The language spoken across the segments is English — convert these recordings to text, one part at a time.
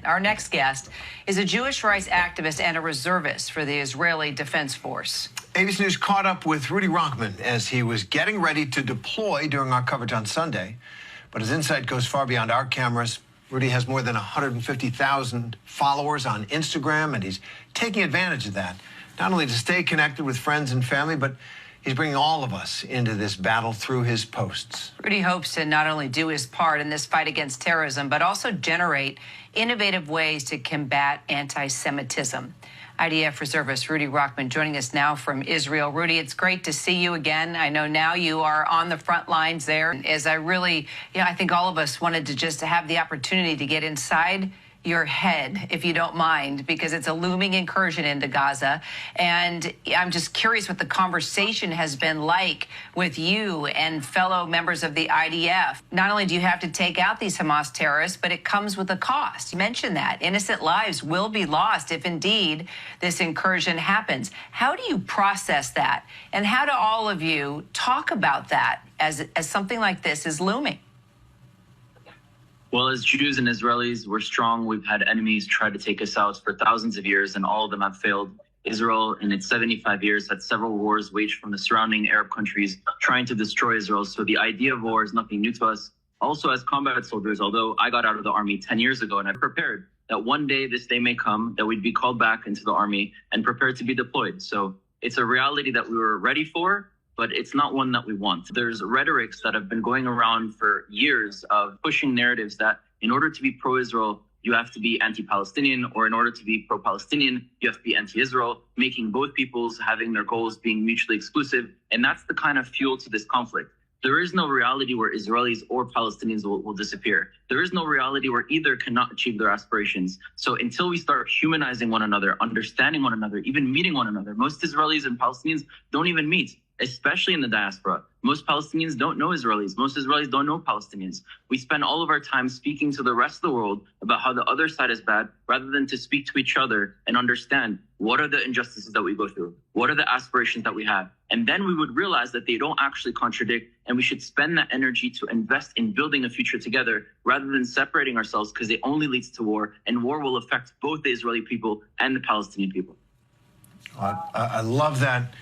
Our next guest is a Jewish rights activist and a reservist for the Israeli Defense Force. ABC News caught up with Rudy Rochman as he was getting ready to deploy during our coverage on Sunday. But his insight goes far beyond our cameras. Rudy has more than 150,000 followers on Instagram, and he's taking advantage of that, not only to stay connected with friends and family, but he's bringing all of us into this battle through his posts. Rudy hopes to not only do his part in this fight against terrorism, but also generate innovative ways to combat anti-Semitism. IDF reservist Rudy Rochman joining us now from Israel. Rudy, it's great to see you again. I know now you are on the front lines there. As I think all of us wanted to just have the opportunity to get inside your head, if you don't mind, because it's a looming incursion into Gaza. And I'm just curious what the conversation has been like with you and fellow members of the IDF. Not only do you have to take out these Hamas terrorists, but it comes with a cost. You mentioned that. Innocent lives will be lost if indeed this incursion happens. How do you process that? And how do all of you talk about that as something like this is looming? Well, as Jews and Israelis, we're strong. We've had enemies try to take us out for thousands of years, and all of them have failed. Israel, in its 75 years, had several wars waged from the surrounding Arab countries trying to destroy Israel. So the idea of war is nothing new to us. Also, as combat soldiers, although I got out of the army 10 years ago, and I prepared that one day this day may come, that we'd be called back into the army and prepared to be deployed. So it's a reality that we were ready for, but it's not one that we want. There's rhetorics that have been going around for years of pushing narratives that in order to be pro-Israel, you have to be anti-Palestinian, or in order to be pro-Palestinian, you have to be anti-Israel, making both peoples having their goals being mutually exclusive. And that's the kind of fuel to this conflict. There is no reality where Israelis or Palestinians will disappear. There is no reality where either cannot achieve their aspirations. So until we start humanizing one another, understanding one another, even meeting one another, most Israelis and Palestinians don't even meet, especially in the diaspora. Most Palestinians don't know Israelis. Most Israelis don't know Palestinians. We spend all of our time speaking to the rest of the world about how the other side is bad, rather than to speak to each other and understand what are the injustices that we go through, what are the aspirations that we have. And then we would realize that they don't actually contradict, and we should spend that energy to invest in building a future together rather than separating ourselves, because it only leads to war, and war will affect both the Israeli people and the Palestinian people. I love that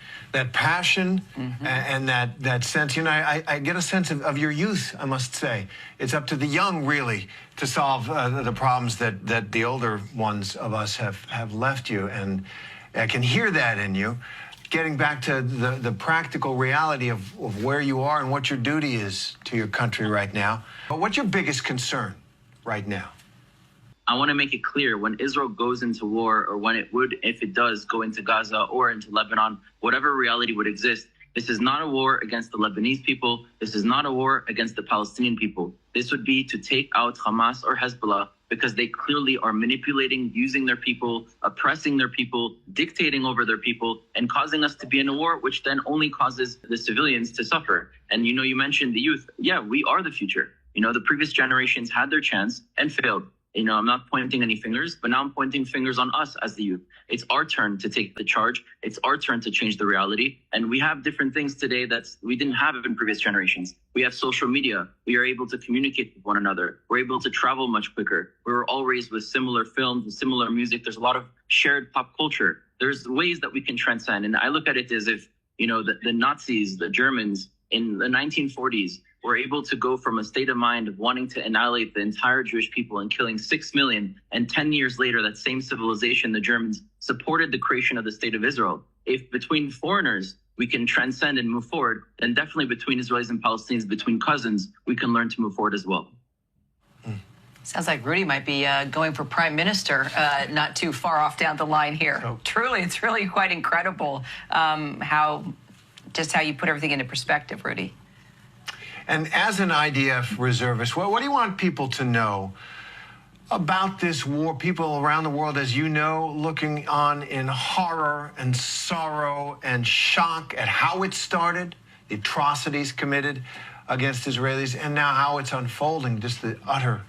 passion and that sense. You know, I get a sense of your youth, I must say. It's up to the young, really, to solve the problems that the older ones of us have left you. And I can hear that in you. Getting back to the practical reality of where you are and what your duty is to your country right now. But what's your biggest concern right now? I want to make it clear, when Israel goes into war, or when it would, if it does, go into Gaza or into Lebanon, whatever reality would exist, this is not a war against the Lebanese people. This is not a war against the Palestinian people. This would be to take out Hamas or Hezbollah, because they clearly are manipulating, using their people, oppressing their people, dictating over their people, and causing us to be in a war, which then only causes the civilians to suffer. And, you mentioned the youth. Yeah, we are the future. The previous generations had their chance and failed. I'm not pointing any fingers, but now I'm pointing fingers on us as the youth. It's our turn to take the charge. It's our turn to change the reality. And we have different things today that we didn't have in previous generations. We have social media. We are able to communicate with one another. We're able to travel much quicker. We were all raised with similar films, with similar music. There's a lot of shared pop culture. There's ways that we can transcend. And I look at it as if, the Nazis, the Germans in the 1940s, were able to go from a state of mind of wanting to annihilate the entire Jewish people and killing 6 million. And 10 years later, that same civilization, the Germans, supported the creation of the state of Israel. If between foreigners we can transcend and move forward, then definitely between Israelis and Palestinians, between cousins, we can learn to move forward as well. Sounds like Rudy might be going for prime minister not too far off down the line here. So, truly, it's really quite incredible how you put everything into perspective, Rudy. And as an IDF reservist, what do you want people to know about this war? People around the world, as you know, looking on in horror and sorrow and shock at how it started, the atrocities committed against Israelis, and now how it's unfolding, just the utter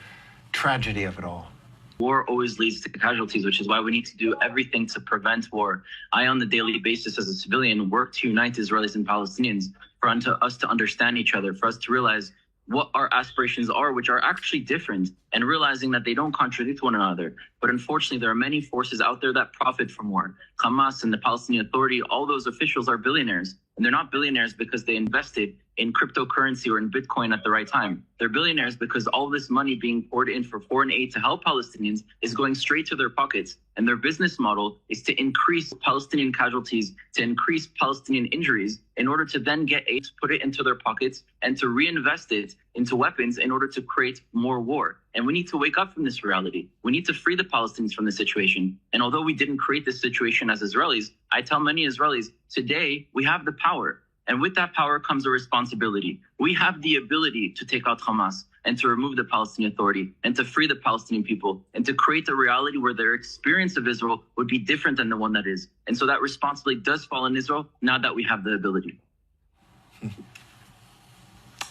tragedy of it all. War always leads to casualties, which is why we need to do everything to prevent war. I, on the daily basis as a civilian, work to unite Israelis and Palestinians, for us to understand each other, for us to realize what our aspirations are, which are actually different, and realizing that they don't contradict one another. But unfortunately, there are many forces out there that profit from war. Hamas and the Palestinian Authority, all those officials are billionaires. And they're not billionaires because they invested in cryptocurrency or in Bitcoin at the right time. They're billionaires because all this money being poured in for foreign aid to help Palestinians is going straight to their pockets. And their business model is to increase Palestinian casualties, to increase Palestinian injuries, in order to then get aid, put it into their pockets, and to reinvest it into weapons in order to create more war. And we need to wake up from this reality. We need to free the Palestinians from this situation. And although we didn't create this situation as Israelis, I tell many Israelis, today we have the power. And with that power comes a responsibility. We have the ability to take out Hamas and to remove the Palestinian Authority and to free the Palestinian people and to create a reality where their experience of Israel would be different than the one that is. And so that responsibility does fall on Israel now that we have the ability.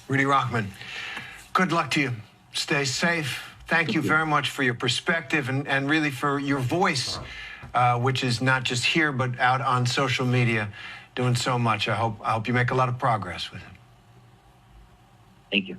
Rudy Rochman, good luck to you. Stay safe. Thank you very much for your perspective and really for your voice, which is not just here, but out on social media, doing so much. I hope you make a lot of progress with it. Thank you.